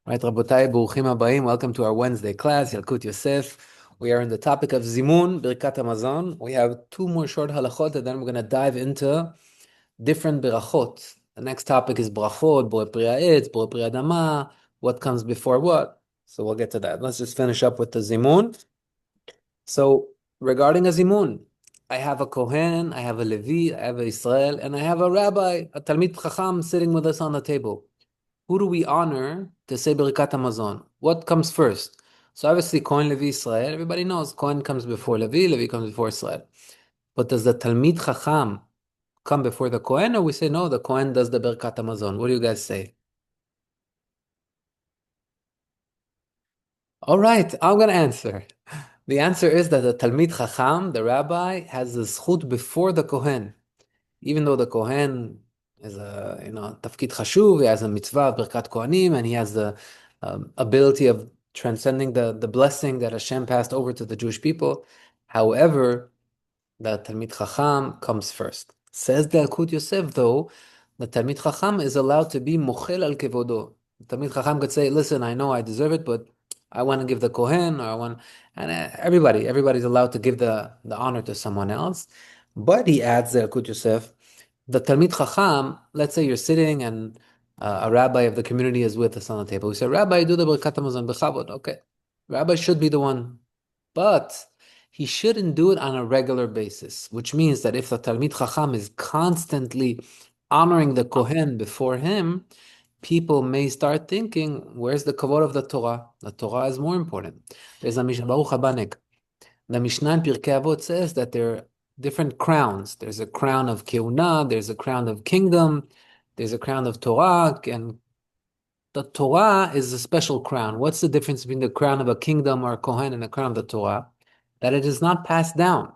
Right, Rabotai, Buruchim Habayim. Welcome to our Wednesday class, Yalkut Yosef. We are in the topic of Zimun, Birkat Hamazon. We have two more short halachot, and then we're going to dive into different Brachot. The next topic is Brachot, Borei Pri Ha'etz, Borei Pri Adama, what comes before what. So we'll get to that. Let's just finish up with the Zimun. So regarding a Zimun, I have a Kohen, I have a Levi, I have a Israel, and I have a Rabbi, a Talmid Chacham sitting with us on the table. Who do we honor to say Birkat Hamazon? What comes first? So obviously Kohen, Levi, Israel. Everybody knows Kohen comes before Levi, Levi comes before Israel. But does the Talmid Chacham come before the Kohen, or we say no, the Kohen does the Birkat Hamazon? What do you guys say? All right, I'm going to answer. The answer is that the Talmid Chacham, the rabbi, has the zchut before the Kohen. Even though the Kohen is a, tafkid chashuv, he has a mitzvah of Birkat Kohanim, and he has the ability of transcending the blessing that Hashem passed over to the Jewish people. However, the Talmid Chacham comes first. Says the Yalkut Yosef, though, the Talmid Chacham is allowed to be mochel al kevodo. The Talmid Chacham could say, listen, I know I deserve it, but I want to give the Kohen, or I want, and everybody's allowed to give the honor to someone else. But he adds the Yalkut Yosef, the Talmid Chacham, let's say you're sitting and a rabbi of the community is with us on the table. We say, Rabbi, do the Birkat Hamazon b'chavod. Okay. Rabbi should be the one. But he shouldn't do it on a regular basis, which means that if the Talmid Chacham is constantly honoring the Kohen before him, people may start thinking, where's the kavod of the Torah? The Torah is more important. There's a Mishnah, Baruch Habanek. The Mishnah in Pirkei Avot says that there are different crowns. There's a crown of Keuna, there's a crown of kingdom, there's a crown of Torah, and the Torah is a special crown. What's the difference between the crown of a kingdom or a Kohen and the crown of the Torah? That it is not passed down.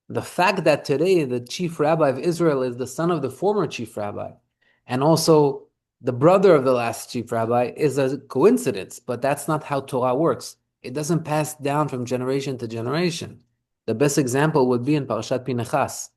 The fact that today the chief rabbi of Israel is the son of the former chief rabbi, and also the brother of the last chief rabbi, is a coincidence, but that's not how Torah works. It doesn't pass down from generation to generation. The best example would be in Parashat Pinchas.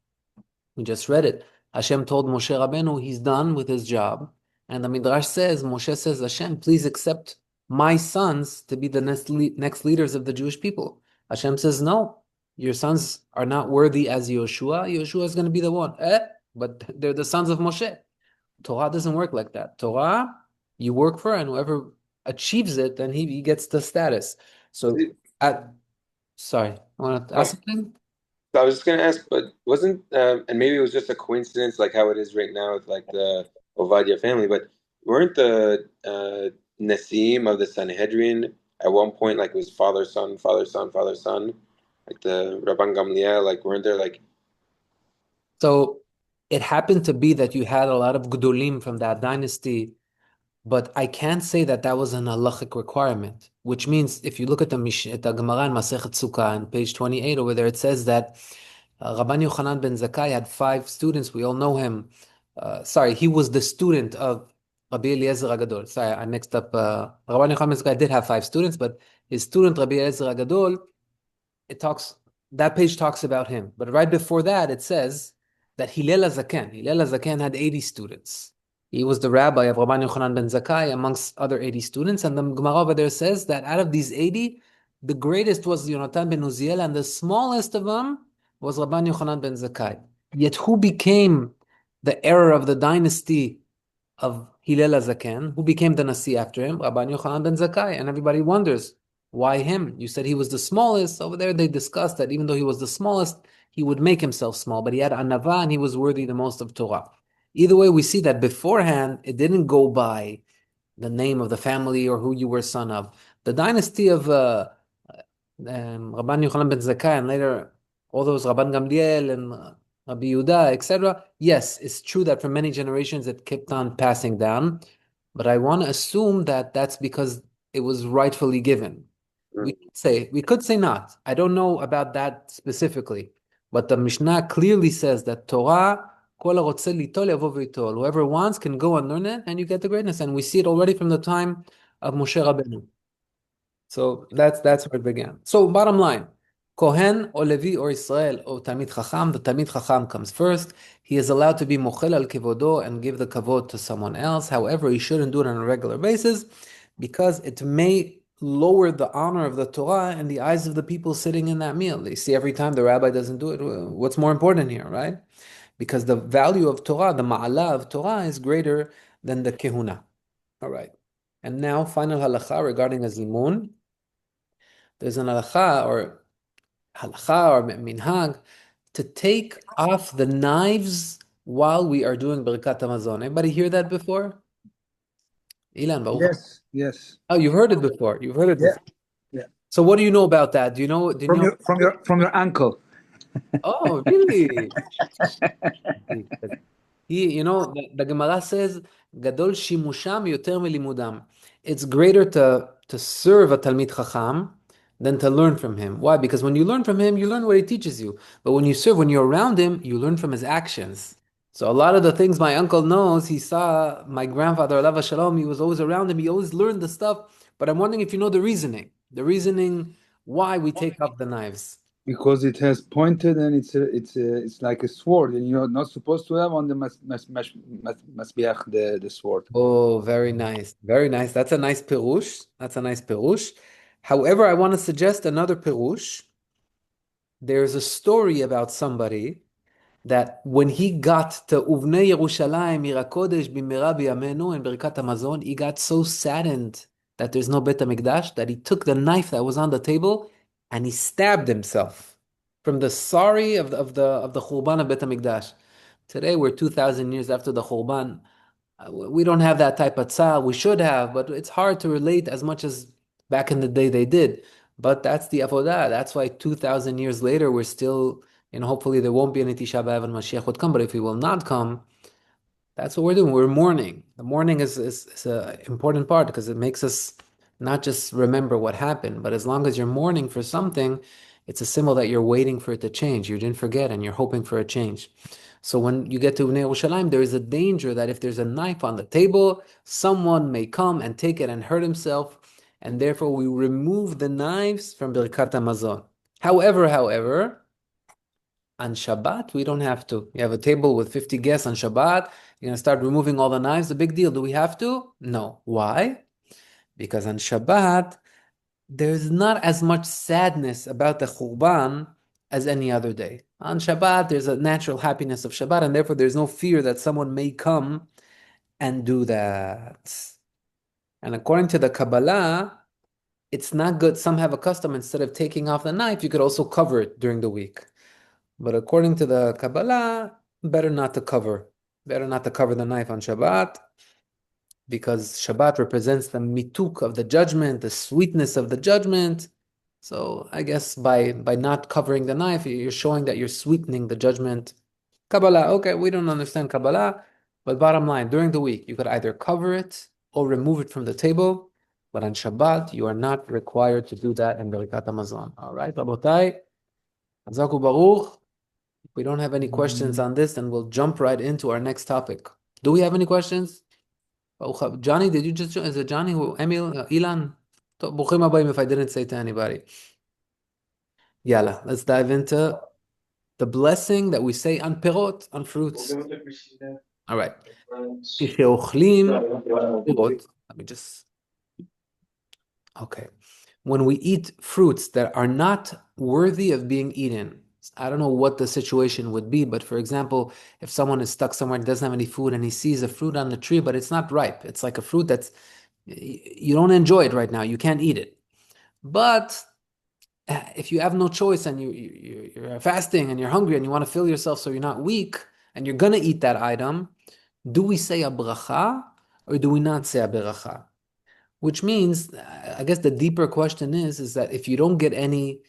We just read it. Hashem told Moshe Rabbeinu he's done with his job. And the Midrash says, Moshe says, Hashem, please accept my sons to be the next leaders of the Jewish people. Hashem says, no, your sons are not worthy as Yoshua. Yoshua is going to be the one. But they're the sons of Moshe. Torah doesn't work like that. Torah, you work for, and whoever achieves it, then he gets the status. So, sorry, I want to ask something? So I was just gonna ask, but wasn't and maybe it was just a coincidence, like how it is right now with like the Ovadia family, but weren't the Nesiim of the Sanhedrin at one point like it was father son father son father son, like the Rabban Gamliel, like weren't there like So it happened to be that you had a lot of Gedolim from that dynasty, but I can't say that that was an halachic requirement, which means if you look at at the Gemara in Masechet Sukkah on page 28 over there, it says that Rabban Yochanan ben Zakkai had 5 students. We all know him. Sorry, he was the student of Rabbi Eliezer HaGadol. Sorry, I mixed up. Rabban Yochanan ben Zakkai did have 5 students, but his student Rabbi Eliezer HaGadol, that page talks about him. But right before that, it says that Hillel HaZaken had 80 students. He was the rabbi of Rabban Yochanan ben Zakkai amongst other 80 students. And the Gemara over there says that out of these 80, the greatest was Yonatan ben Uziel, and the smallest of them was Rabban Yochanan ben Zakkai. Yet who became the heir of the dynasty of Hillel HaZaken? Who became the Nasi after him? Rabban Yochanan ben Zakkai. And everybody wonders, why him? You said he was the smallest. Over there they discussed that even though he was the smallest, he would make himself small, but he had anava and he was worthy the most of Torah. Either way, we see that beforehand, it didn't go by the name of the family or who you were son of. The dynasty of Rabban Yochanan ben Zakkai, and later all those Rabban Gamliel and Rabbi Yehuda, etc. Yes, it's true that for many generations it kept on passing down, but I want to assume that that's because it was rightfully given. We could say not. I don't know about that specifically, but the Mishnah clearly says that Torah, whoever wants can go and learn it, and you get the greatness. And we see it already from the time of Moshe Rabbeinu. So that's where it began. So bottom line, Kohen or Levi or Israel or Talmid Chacham, the Talmid Chacham comes first. He is allowed to be mochel al kevodo and give the kavod to someone else. However, he shouldn't do it on a regular basis because it may lower the honor of the Torah in the eyes of the people sitting in that meal. They see every time the rabbi doesn't do it, what's more important here, right? Because the value of Torah, the ma'ala of Torah, is greater than the kehuna. All right. And now, final halacha regarding a zimun. There's an halacha or minhag to take off the knives while we are doing Birkat Hamazon. Anybody hear that before? Ilan, Baruch. Yes, yes. Oh, you've heard it before. You've heard it Yeah, before. yeah. So what do you know about that? Do you know? Do you From know? your uncle. Oh, really? The Gemara says, "Gadol shimusham yoter melimudam." It's greater to serve a talmid chacham than to learn from him. Why? Because when you learn from him, you learn what he teaches you. But when you serve, when you're around him, you learn from his actions. So a lot of the things my uncle knows, he saw my grandfather, Alav Shalom, he was always around him. He always learned the stuff. But I'm wondering if you know the reasoning why we take off the knives. Because it has pointed and it's like a sword, and you're not supposed to have on the masbiach the sword. Oh, very nice. Very nice. That's a nice pirush. That's a nice pirush. However, I want to suggest another pirush. There's a story about somebody that when he got to Uvnei Yerushalayim, Ira Kodesh b'mera b'yameinu in Birkat Hamazon, he got so saddened that there's no Bet HaMikdash that he took the knife that was on the table and he stabbed himself from the sorry of the Churban of Bet HaMikdash. Today we're 2,000 years after the Churban. We don't have that type of tzar. We should have, but it's hard to relate as much as back in the day they did. But that's the avodah. That's why 2,000 years later, we're still, hopefully there won't be any Tisha B'Av and Mashiach would come. But if he will not come, that's what we're doing. We're mourning. The mourning is an important part because it makes us not just remember what happened, but as long as you're mourning for something, it's a symbol that you're waiting for it to change. You didn't forget and you're hoping for a change. So when you get to Bnei Yerushalayim, there is a danger that if there's a knife on the table, someone may come and take it and hurt himself, and therefore we remove the knives from Birkat Hamazon. However, on Shabbat, we don't have to. You have a table with 50 guests on Shabbat, you're going to start removing all the knives. The big deal. Do we have to? No. Why? Because on Shabbat, there's not as much sadness about the Churban as any other day. On Shabbat, there's a natural happiness of Shabbat, and therefore there's no fear that someone may come and do that. And according to the Kabbalah, it's not good. Some have a custom, instead of taking off the knife, you could also cover it during the week. But according to the Kabbalah, better not to cover. Better not to cover the knife on Shabbat, because Shabbat represents the mituk of the judgment, the sweetness of the judgment. So I guess by not covering the knife, you're showing that you're sweetening the judgment. Kabbalah, okay, we don't understand Kabbalah, but bottom line, during the week, you could either cover it or remove it from the table. But on Shabbat, you are not required to do that in Berikat Hamazon. All right, Rabotai, Hazaku Baruch. If we don't have any questions on this, then we'll jump right into our next topic. Do we have any questions? Johnny, did you just join? Is it Johnny? Emil? Ilan? ברוכים הבאים if I didn't say to anybody. Yalla, let's dive into the blessing that we say on perot, on fruits. All right. כשאוכלים פירות, let me just... Okay. When we eat fruits that are not worthy of being eaten, I don't know what the situation would be, but for example, if someone is stuck somewhere and doesn't have any food and he sees a fruit on the tree, but it's not ripe, it's like a fruit that's, you don't enjoy it right now, you can't eat it. But if you have no choice and you're fasting and you're hungry and you want to fill yourself so you're not weak and you're going to eat that item, do we say a bracha or do we not say a bracha? Which means, I guess the deeper question is that if you don't get any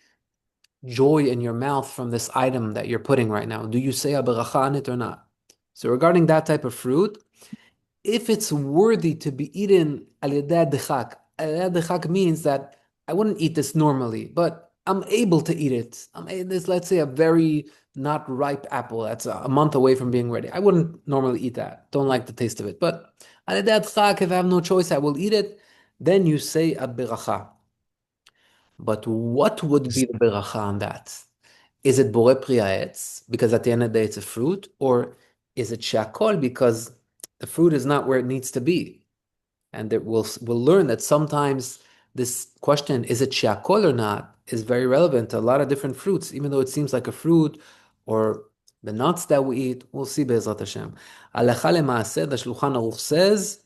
joy in your mouth from this item that you're putting right now, do you say a beracha on it or not? So regarding that type of fruit, if it's worthy to be eaten al yadad dechak, al yadad dechak means that I wouldn't eat this normally, but I'm able to eat it. This, let's say, a very not ripe apple that's a month away from being ready. I wouldn't normally eat that. Don't like the taste of it. But al yadad dechak, if I have no choice, I will eat it. Then you say a beracha. But what would be the beracha on that? Is it bore pri ha'etz, because at the end of the day it's a fruit, or is it shakol because the fruit is not where it needs to be? And that we'll learn that sometimes this question, is it shakol or not, is very relevant to a lot of different fruits, even though it seems like a fruit or the nuts that we eat. We'll see Be'ezrat Hashem. Halacha le'maaseh, the Shulchan Aruch says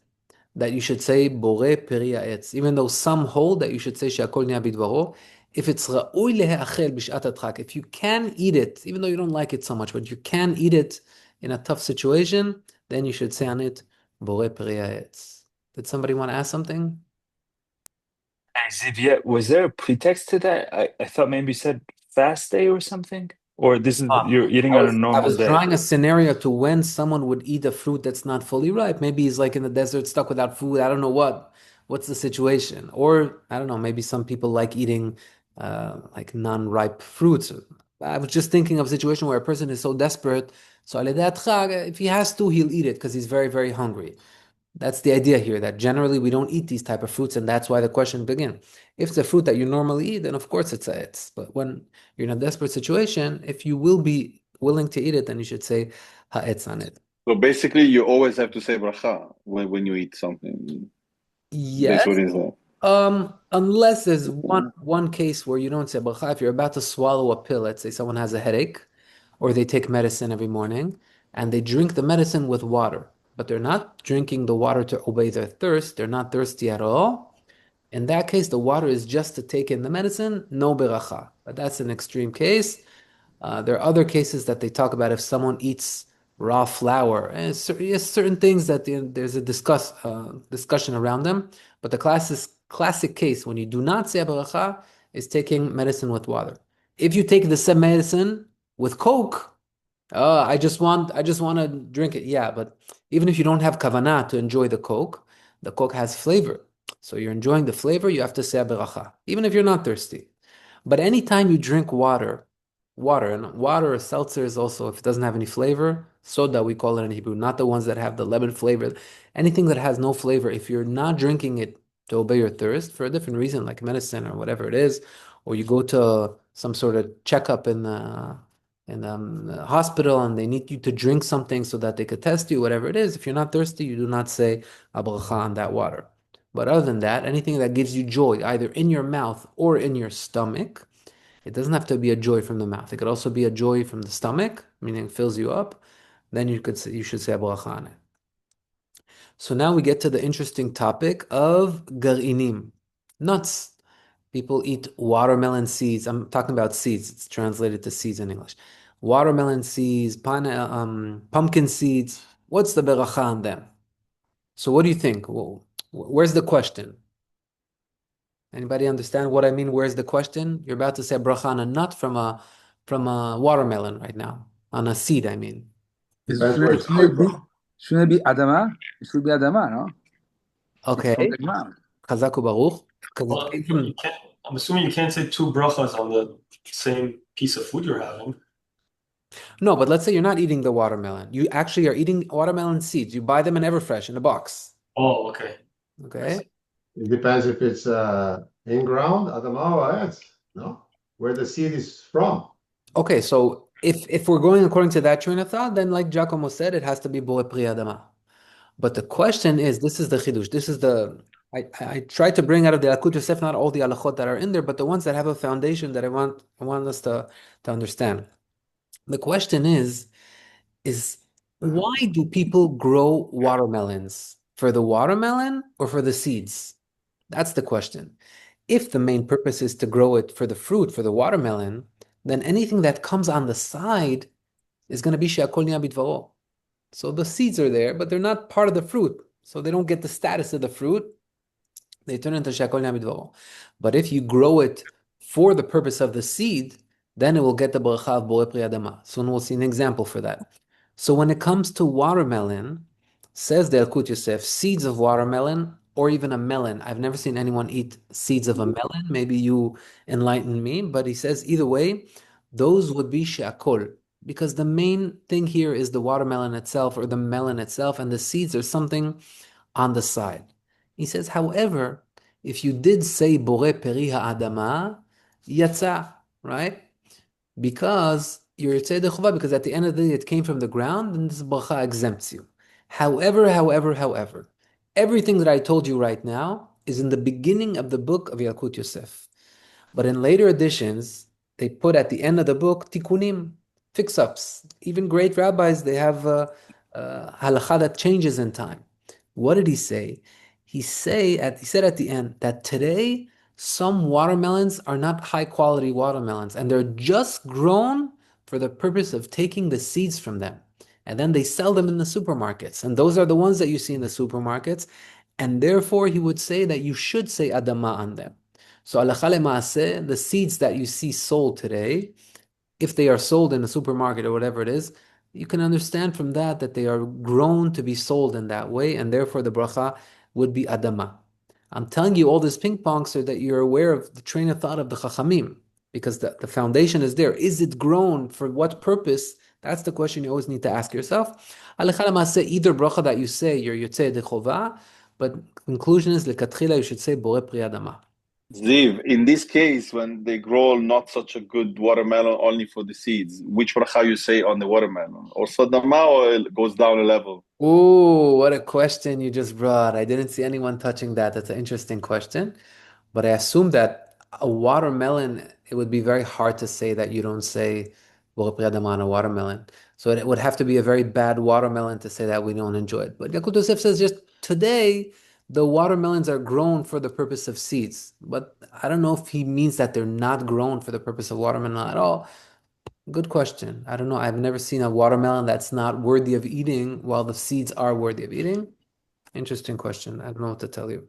that you should say Borei Peri Ha'etz, even though some hold that you should say She'akol Niya Bidvaro. If it's Ra'ui Lehe'achel B'shat Adchak, if you can eat it, even though you don't like it so much, but you can eat it in a tough situation, then you should say on it Borei Peri Ha'etz. Did somebody want to ask something? Hey, Ziv, was there a pretext to that? I thought maybe you said fast day or something? Or this is you're eating on a I normal was day? drawing a scenario to when someone would eat a fruit that's not fully ripe. Maybe he's like in the desert, stuck without food. I don't know what's the situation. Or I don't know, maybe some people like eating like non-ripe fruits. I was just thinking of a situation where a person is so desperate, so if he has to, he'll eat it because he's very, very hungry. That's the idea here, that generally we don't eat these type of fruits, and that's why the question begins. If it's a fruit that you normally eat, then of course it's a etz. But when you're in a desperate situation, if you will be willing to eat it, then you should say ha'etz on it. So basically, you always have to say bracha when you eat something. Yes, That's what it is. unless there's one case where you don't say bracha. If you're about to swallow a pill, let's say someone has a headache, or they take medicine every morning, and they drink the medicine with water, but they're not drinking the water to obey their thirst. They're not thirsty at all. In that case, the water is just to take in the medicine, no beracha. But that's an extreme case. There are other cases that they talk about if someone eats raw flour, and yes, certain things that there's a discussion around them. But the classic case when you do not say beracha is taking medicine with water. If you take the same medicine with Coke, I just want to drink it. Yeah, but even if you don't have kavanah to enjoy the Coke has flavor. So you're enjoying the flavor, you have to say beracha, even if you're not thirsty. But anytime you drink and water or seltzer is also, if it doesn't have any flavor, soda we call it in Hebrew, not the ones that have the lemon flavor. Anything that has no flavor, if you're not drinking it to obey your thirst for a different reason, like medicine or whatever it is, or you go to some sort of checkup in the hospital and they need you to drink something so that they could test you, whatever it is, if you're not thirsty, you do not say abracha on that water. But other than that, anything that gives you joy, either in your mouth or in your stomach, it doesn't have to be a joy from the mouth. It could also be a joy from the stomach, meaning it fills you up. Then you should say bracha on it. So now we get to the interesting topic of garinim, nuts. People eat watermelon seeds. I'm talking about seeds. It's translated to seeds in English. Watermelon seeds, pumpkin seeds. What's the beracha on them? So what do you think? Well, where's the question? Anybody understand what I mean? Where's the question? You're about to say bracha on a nut from a watermelon right now. On a seed, I mean. Shouldn't it be Adama? It should be Adama, no? It's from Okay. the ground. Chazak u'baruch. Well, you can't, I'm assuming you can't say two brachas on the same piece of food you're having. No, but let's say you're not eating the watermelon. You actually are eating watermelon seeds. You buy them in Everfresh in a box. Oh, okay. Okay. It depends if it's in ground, Adama or Etz, no? Where the seed is from. Okay, so if we're going according to that train of thought, then like Giacomo said, it has to be Borei Pri Adama. But the question is, this is the chidush. This is I tried to bring out of the Yalkut Yosef not all the halachot that are in there, but the ones that have a foundation that I want us to understand. The question is why do people grow watermelons? For the watermelon or for the seeds? That's the question. If the main purpose is to grow it for the fruit, for the watermelon, then anything that comes on the side is going to be she'akol niya bidvaro. So the seeds are there, but they're not part of the fruit. So they don't get the status of the fruit. They turn into she'akol niya bidvaro. But if you grow it for the purpose of the seed, then it will get the bracha of borei pri adama. Soon we'll see an example for that. So when it comes to watermelon, says the Yalkut Yosef, seeds of watermelon or even a melon. I've never seen anyone eat seeds of a melon. Maybe you enlighten me, but he says either way, those would be she'akol, because the main thing here is the watermelon itself or the melon itself, and the seeds are something on the side. He says, however, if you did say borei peri ha'adama, yatsa, right? Because you're Yitzhak Chuvah, because at the end of the day it came from the ground, and this bracha exempts you. However, Everything that I told you right now is in the beginning of the book of Yalkut Yosef. But in later editions, they put at the end of the book tikkunim, fix-ups. Even great rabbis, they have halakha that changes in time. What did he say? He said at the end that today some watermelons are not high quality watermelons, and they're just grown for the purpose of taking the seeds from them. And then they sell them in the supermarkets. And those are the ones that you see in the supermarkets. And therefore, he would say that you should say adama on them. So halacha le'maaseh, the seeds that you see sold today, if they are sold in a supermarket or whatever it is, you can understand from that that they are grown to be sold in that way, and therefore the bracha would be adama. I'm telling you all this ping pong so that you're aware of the train of thought of the chachamim, because the foundation is there. Is it grown for what purpose? That's the question you always need to ask yourself. Halacha le'maaseh, either bracha that you say, you're yotzei dechovah, but conclusion is lekatchila, you should say borei pri adama. Ziv, in this case, when they grow not such a good watermelon only for the seeds, which bracha you say on the watermelon? Or sodama, or it goes down a level? Ooh, what a question you just brought. I didn't see anyone touching that. That's an interesting question. But I assume that a watermelon, it would be very hard to say that you don't say "Borei pri adama" on a watermelon. So it would have to be a very bad watermelon to say that we don't enjoy it. But Yalkut Yosef says just today, the watermelons are grown for the purpose of seeds. But I don't know if he means that they're not grown for the purpose of watermelon at all. Good question. I don't know. I've never seen a watermelon that's not worthy of eating while the seeds are worthy of eating. Interesting question. I don't know what to tell you.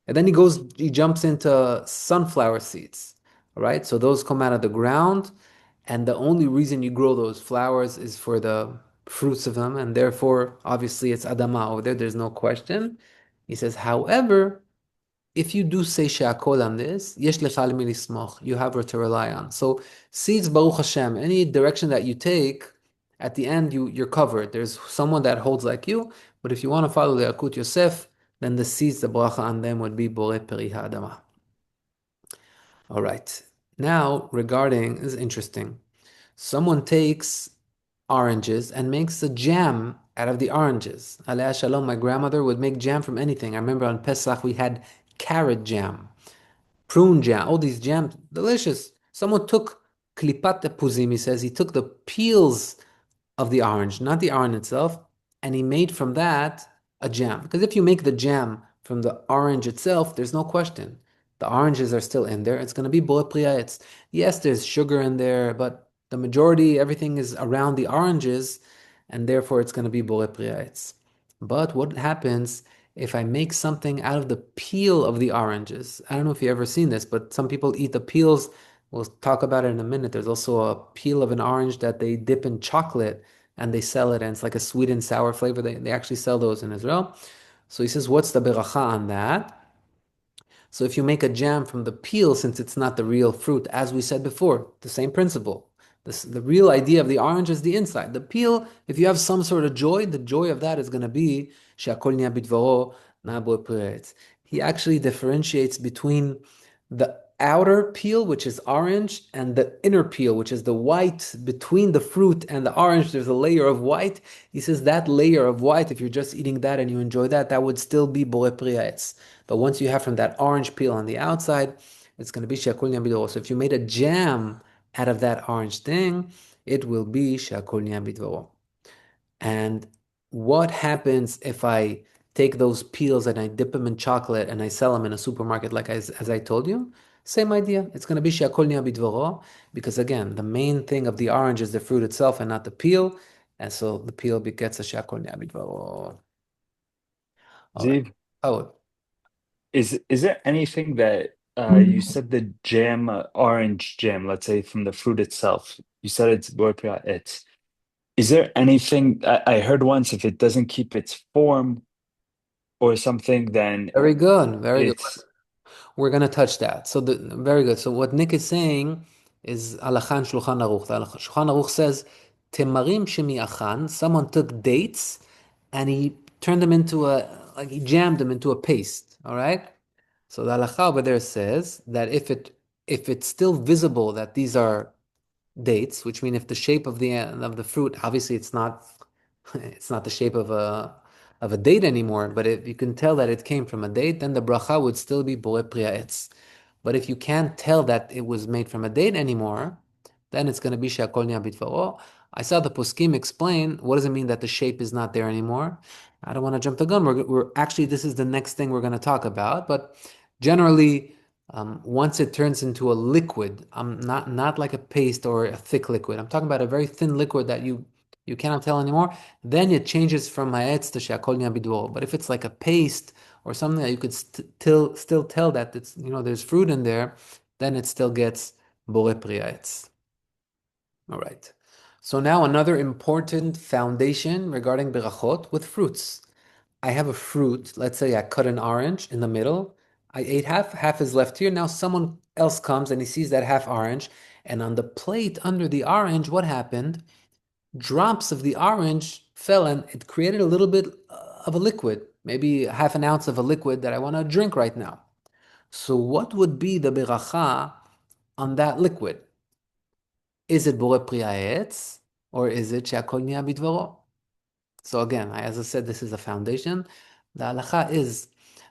And then he jumps into sunflower seeds. All right. So those come out of the ground, and the only reason you grow those flowers is for the fruits of them, and therefore, obviously, it's Adama over there. There's no question. He says, however, if you do say she'akol on this, yesh lecha al mi lismoch, you have her to rely on. So seeds, Baruch Hashem, any direction that you take, at the end you're covered. There's someone that holds like you, but if you want to follow the Yalkut Yosef, then the seeds, the bracha on them would be borei peri ha'adama. All right. Now, regarding, this is interesting. Someone takes oranges and makes a jam out of the oranges. Alea Shalom, my grandmother would make jam from anything. I remember on Pesach we had carrot jam, prune jam, all these jams, delicious. Someone took klipat tepuzim, he says, he took the peels of the orange, not the orange itself, and he made from that a jam. Because if you make the jam from the orange itself, there's no question. The oranges are still in there. It's going to be borei pri ha'etz. Yes, there's sugar in there, but the majority, everything is around the oranges, and therefore it's going to be borei pri ha'etz. But what happens if I make something out of the peel of the oranges? I don't know if you've ever seen this, but some people eat the peels. We'll talk about it in a minute. There's also a peel of an orange that they dip in chocolate and they sell it, and it's like a sweet and sour flavor. They actually sell those in Israel. So he says, what's the beracha on that? So if you make a jam from the peel, since it's not the real fruit, as we said before, the same principle. The real idea of the orange is the inside. The peel, if you have some sort of joy, the joy of that is going to be she'akol niya bidvaro na borei pri ha'etz. He actually differentiates between the outer peel, which is orange, and the inner peel, which is the white. Between the fruit and the orange, there's a layer of white. He says that layer of white, if you're just eating that and you enjoy that, that would still be borei pri ha'etz. But once you have from that orange peel on the outside, it's going to be she'akol niya bidvaro. So if you made a jam out of that orange thing, it will be she'akol niya bidvaro. And what happens if I take those peels and I dip them in chocolate and I sell them in a supermarket, like as I told you? Same idea. It's going to be she'akol niya bidvaro, because again, the main thing of the orange is the fruit itself and not the peel. And so the peel gets a she'akol niya bidvaro. All right. Ziv, Oh, is there anything that you said the jam, orange jam, let's say from the fruit itself, you said it's borei pri ha'etz. Is there anything I heard once, if it doesn't keep its form or something, then very good. Very good. it's We're going to touch that. So very good. So what Nick is saying is Alachan Shulchan Aruch. The Shulchan Aruch says, Temarim shemiachan, someone took dates and he turned them into like he jammed them into a paste. All right? So the halacha over there says that if it's still visible that these are dates, which mean if the shape of the fruit, obviously it's not it's not the shape of of a date anymore, but if you can tell that it came from a date, then the bracha would still be borei pri ha'etz. But if you can't tell that it was made from a date anymore, then it's going to be she'akol niya bidvaro. I saw the poskim explain what does it mean that the shape is not there anymore. I don't want to jump the gun. We're actually, this is the next thing we're going to talk about, but generally, once it turns into a liquid, not like a paste or a thick liquid. I'm talking about a very thin liquid that you cannot tell anymore. Then it changes from ma'etz to she'akol niya bidvaro. But if it's like a paste or something that you could still tell that it's there's fruit in there, then it still gets borei pri ha'etz. All right. So now another important foundation regarding berachot with fruits. I have a fruit. Let's say I cut an orange in the middle. I ate half is left here. Now someone else comes and he sees that half orange, and on the plate under the orange, what happened? Drops of the orange fell and it created a little bit of a liquid, maybe half an ounce of a liquid that I want to drink right now. So what would be the beracha on that liquid? Is it borei pri ha'etz or is it she'akol niya bidvaro? So again, as I said, this is a foundation. The halacha is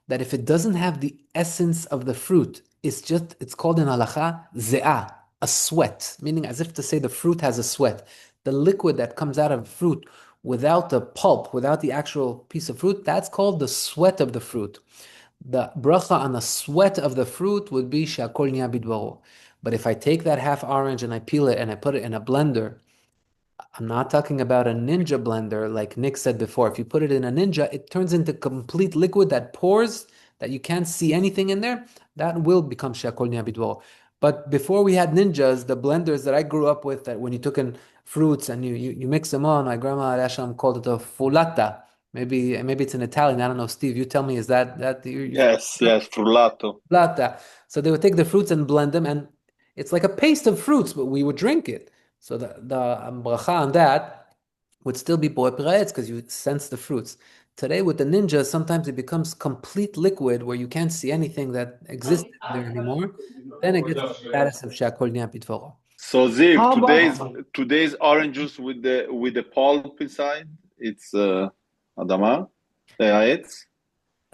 that if it doesn't have the essence of the fruit, it's called in halacha ze'ah, a sweat, meaning as if to say the fruit has a sweat. The liquid that comes out of fruit without the pulp, without the actual piece of fruit, that's called the sweat of the fruit. The bracha on the sweat of the fruit would be she'akol niya bidvaro. But if I take that half orange and I peel it and I put it in a blender, I'm not talking about a ninja blender like Nick said before. If you put it in a ninja, it turns into complete liquid that pours, that you can't see anything in there. That will become she'akol niya bidvaro. But before we had ninjas, the blenders that I grew up with, that when you took in fruits and you mix them on, my grandma at Asham called it a fulata. Maybe it's in Italian. I don't know. Steve, you tell me. Is that you? Yes, frullato. Fulata. So they would take the fruits and blend them, and it's like a paste of fruits, but we would drink it. So the bracha on that would still be borei pri ha'etz because you sense the fruits. Today with the ninja, sometimes it becomes complete liquid where you can't see anything that exists there anymore. Then it gets the status of she'akol niya bidvaro. So Ziv, How about today's orange juice with the pulp inside, it's adama, ha'etz.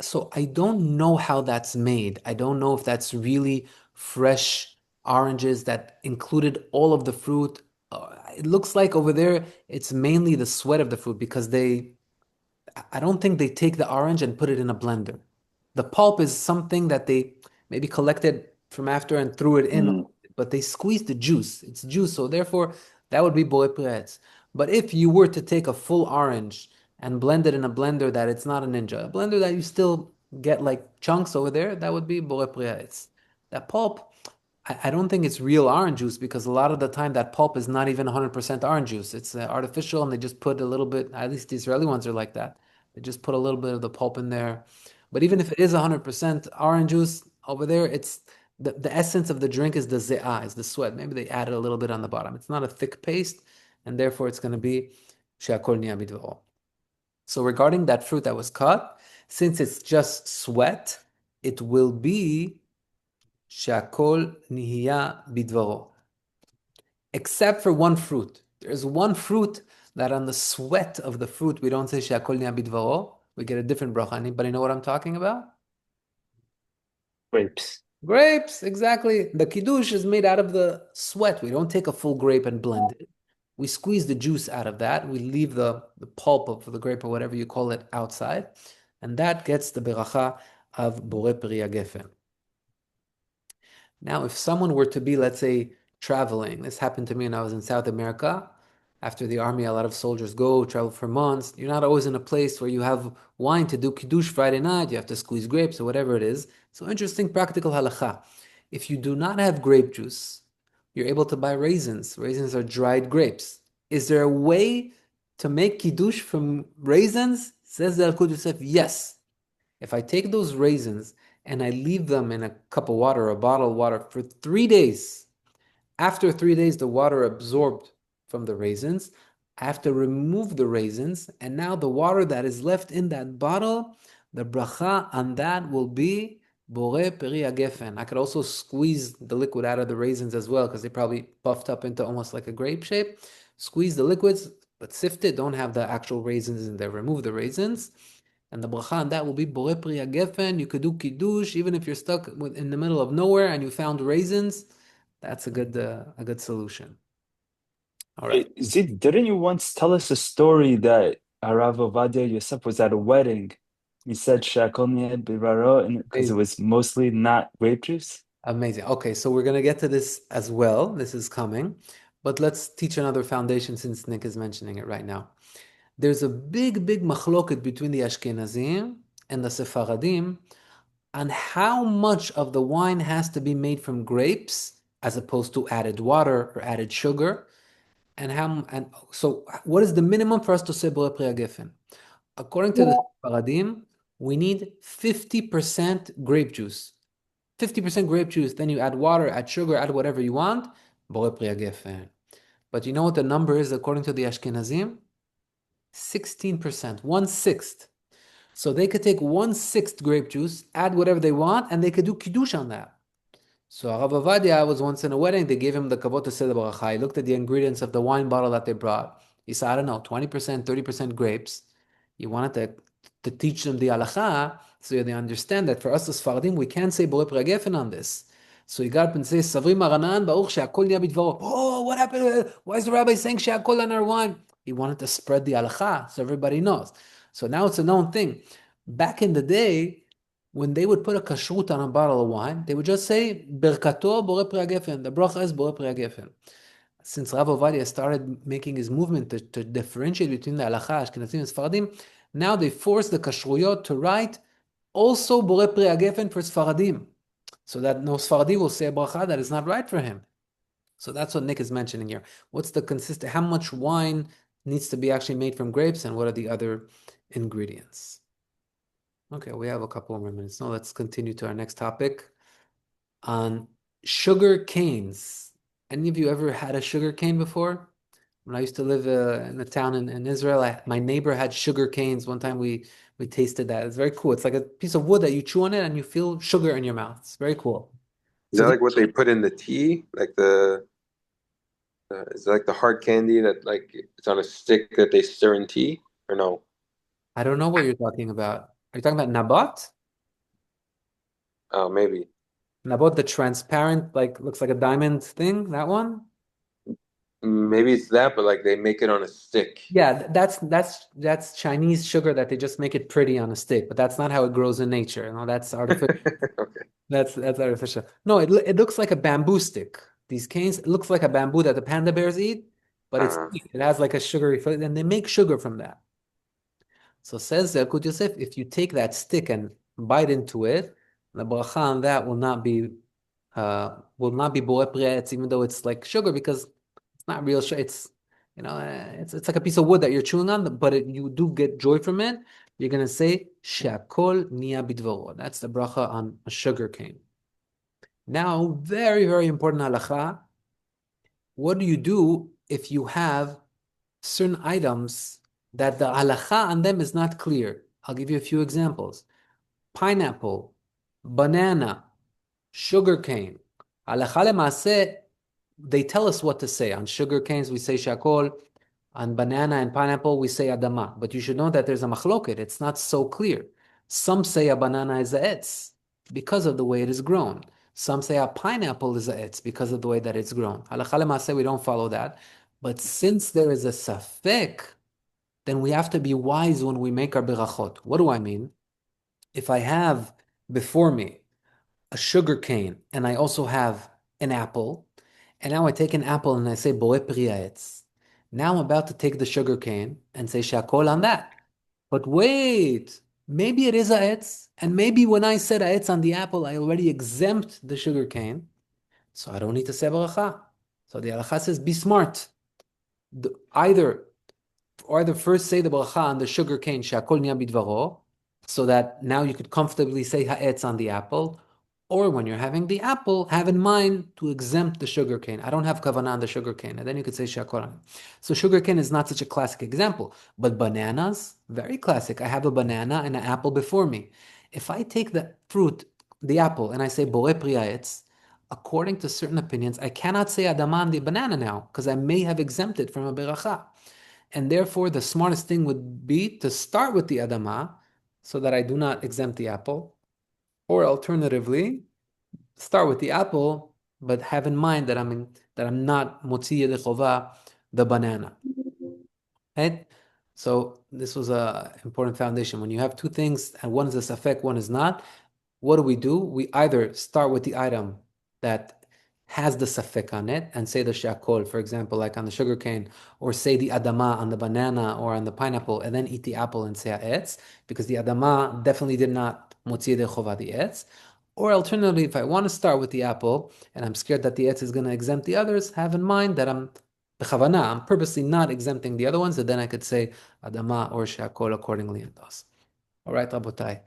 So I don't know how that's made. I don't know if that's really fresh oranges that included all of the fruit. It looks like over there it's mainly the sweat of the fruit because I don't think they take the orange and put it in a blender. The pulp is something that they maybe collected from after and threw it in, but they squeezed the juice. It's juice, so therefore that would be borei pri ha'etz. But if you were to take a full orange and blend it in a blender that it's not a ninja, a blender that you still get like chunks over there, that would be borei pri ha'etz. That pulp, I don't think it's real orange juice because a lot of the time that pulp is not even 100% orange juice. It's artificial and they just put a little bit, at least the Israeli ones are like that. They just put a little bit of the pulp in there. But even if it is 100% orange juice over there, it's the essence of the drink is the ze'ah, is the sweat. Maybe they added a little bit on the bottom. It's not a thick paste, and therefore it's going to be she'akol niya bidvaro. So regarding that fruit that was cut, since it's just sweat, it will be she'akol niya bidvaro. Except for one fruit. There's one fruit that on the sweat of the fruit, we don't say she'akol niya bidvaro. We get a different bracha. Anybody know what I'm talking about? Grapes. Grapes, exactly. The kiddush is made out of the sweat. We don't take a full grape and blend it. We squeeze the juice out of that. We leave the pulp of the grape or whatever you call it outside. And that gets the beracha of borei pri hagefen. Now, if someone were to be, let's say, traveling, this happened to me when I was in South America. After the army, a lot of soldiers go travel for months. You're not always in a place where you have wine to do kiddush Friday night. You have to squeeze grapes or whatever it is. So interesting practical halacha. If you do not have grape juice, you're able to buy raisins. Raisins are dried grapes. Is there a way to make kiddush from raisins? Says the Yalkut Yosef, yes. If I take those raisins and I leave them in a cup of water or a bottle of water for 3 days, after 3 days, the water absorbed from the raisins. I have to remove the raisins, and now the water that is left in that bottle, the bracha on that will be borei pri hagefen. I could also squeeze the liquid out of the raisins as well, because they probably puffed up into almost like a grape shape. Squeeze the liquids, but sift it. Don't have the actual raisins in there. Remove the raisins. And the bracha on that will be Borei Pri Gefen. You could do Kiddush, even if you're stuck in the middle of nowhere and you found raisins. That's a good solution. All right. Zid, didn't you once tell us a story that Rav Ovadia Yosef was at a wedding? He said Shakol Biraro because it was mostly not grape juice. Amazing. Okay, so we're going to get to this as well. This is coming. But let's teach another foundation since Nick is mentioning it right now. There's a big machloket between the Ashkenazim and the Sephardim on how much of the wine has to be made from grapes as opposed to added water or added sugar. And so what is the minimum for us to say Borei Pri Gefen? According to the Sephardim, we need 50% grape juice. 50% grape juice, then you add water, add sugar, add whatever you want. Borei Pri Gefen. But you know what the number is according to the Ashkenazim? 16%, 1/6. So they could take 1/6 grape juice, add whatever they want, and they could do kiddush on that. So Rav Ovadia was once in a wedding. They gave him the kavod to say the bracha. He looked at the ingredients of the wine bottle that they brought. He said, I don't know, 20%, 30% grapes. He wanted to teach them the halacha so they understand that for us as Fardim, we can't say Borei Pri Gefen on this. So he got up and says, Savri Maranan, Baruch she'akol niya bidvaro. Oh, what happened? Why is the rabbi saying she'akol on our wine? He wanted to spread the halacha so everybody knows. So now it's a known thing. Back in the day, when they would put a kashrut on a bottle of wine, they would just say, Birkato Borei Pri Gefen. The bracha is Borei Pri Gefen. Since Rav Ovadia started making his movement to differentiate between the halacha, Ashkenazim, and Sfaradim, now they force the kashruyot to write also Borei Pri Gefen for Sfaradim, so that no Sfaradi will say a bracha that is not right for him. So that's what Nick is mentioning here. What's the consistent? How much wine needs to be actually made from grapes, and what are the other ingredients? Okay, we have a couple more minutes. Now let's continue to our next topic on sugar canes. Any of you ever had a sugar cane before? When I used to live in a town in Israel, my neighbor had sugar canes. One time we tasted that. It's very cool. It's like a piece of wood that you chew on it and you feel sugar in your mouth. It's very cool. Is that like what they put in the tea? Like is it like the hard candy that like it's on a stick that they stir in tea? Or no? I don't know what you're talking about. Are you talking about Nabat? Oh, maybe. Nabat, the transparent, like looks like a diamond thing, that one? Maybe it's that, but like they make it on a stick. Yeah, that's Chinese sugar that they just make it pretty on a stick, but that's not how it grows in nature. No, that's artificial. Okay. That's artificial. No, it looks like a bamboo stick. These canes, it looks like a bamboo that the panda bears eat, but it has like a sugary flavor, and they make sugar from that. So says Yalkut Yosef, if you take that stick and bite into it, the bracha on that will not be Borei Pri Etz, even though it's like sugar, because it's not real sugar. It's it's like a piece of wood that you're chewing on, but you do get joy from it. You're gonna say She'akol niya bidvaro. That's the bracha on a sugar cane. Now, very, very important halacha. What do you do if you have certain items that the halacha on them is not clear? I'll give you a few examples. Pineapple, banana, sugarcane. Halacha lemaseh, they tell us what to say. On sugar canes, we say shakol. On banana and pineapple, we say adama. But you should know that there's a machloket. It's not so clear. Some say a banana is a etz because of the way it is grown. Some say a pineapple is a etz because of the way that it's grown. Halacha lemaseh, we don't follow that. But since there is a safek, then we have to be wise when we make our berachot. What do I mean? If I have before me a sugar cane and I also have an apple, and now I take an apple and I say Borei Pri Etz. Now I'm about to take the sugar cane and say Shakol on that. But wait, maybe it is a etz, and maybe when I said a etz on the apple, I already exempt the sugar cane, so I don't need to say bracha. So the halacha says, be smart. Either first say the bracha on the sugar cane, Shakol niya bidvaro, so that now you could comfortably say ha'etz on the apple, or when you're having the apple, have in mind to exempt the sugar cane. I don't have kavanah on the sugar cane, and then you could say shakol on it. So sugar cane is not such a classic example, but bananas, very classic. I have a banana and an apple before me. If I take the fruit, the apple, and I say borei pri ha'etz, according to certain opinions, I cannot say adama on the banana now, because I may have exempted from a beracha. And therefore, the smartest thing would be to start with the adama, so that I do not exempt the apple. Or alternatively, start with the apple, but have in mind that I'm not motzi yedei chova the banana. Right? So this was a important foundation. When you have two things and one is a safek, one is not, what do? We either start with the item that has the safek on it and say the shakol, for example, like on the sugarcane, or say the adama on the banana or on the pineapple, and then eat the apple and say etz, because the adama definitely did not motzi yedei chova the etz. Or alternatively, if I want to start with the apple and I'm scared that the etz is going to exempt the others, have in mind that I'm purposely not exempting the other ones, and then I could say adama or shakol accordingly in those. All right, Rabotai.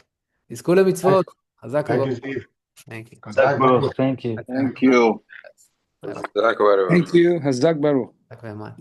Yizku mitzvot. Hazak Thank you, v'barach. Steve. Thank you. Zach Baruch, thank you. Thank you. Bye-bye. Jazakallah. Thank you. Hazak Baruch. Thank you very much.